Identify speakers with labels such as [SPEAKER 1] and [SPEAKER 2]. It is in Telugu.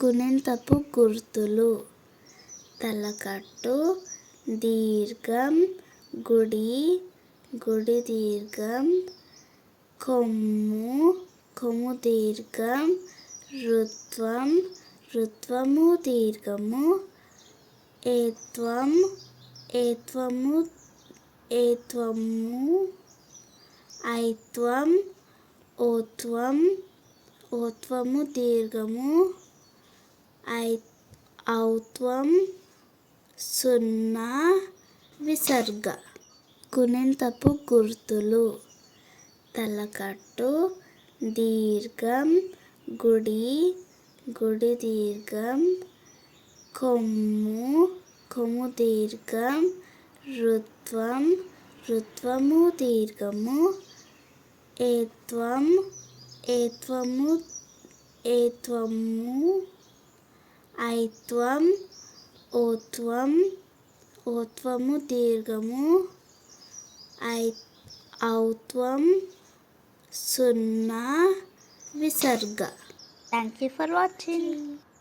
[SPEAKER 1] గుణింతపు గుర్తులు: తలకట్టు, దీర్ఘం, గుడి, గుడి దీర్ఘం, కొమ్ము, కొమ్ము దీర్ఘం, రుత్వం, రుత్వము దీర్ఘము, ఏత్వం, ఏత్వము ఏత్వము, ఐత్వం, ఓత్వం, ఓత్వము దీర్ఘము, ఔత్వం, సున్నా, విసర్గ. గుణింతపు గుర్తులు: తలకట్టు, దీర్ఘం, గుడి, గుడి దీర్ఘం, కొమ్ము, కొమ్ము దీర్ఘం, రుత్వం, రుత్వము దీర్ఘము, ఏత్వం, ఏత్వము ఏత్వము, ఐత్వం, ఓత్వం, ఓత్వము దీర్ఘము, ఔత్వం, సున్నా, విసర్గ. Thank you for watching.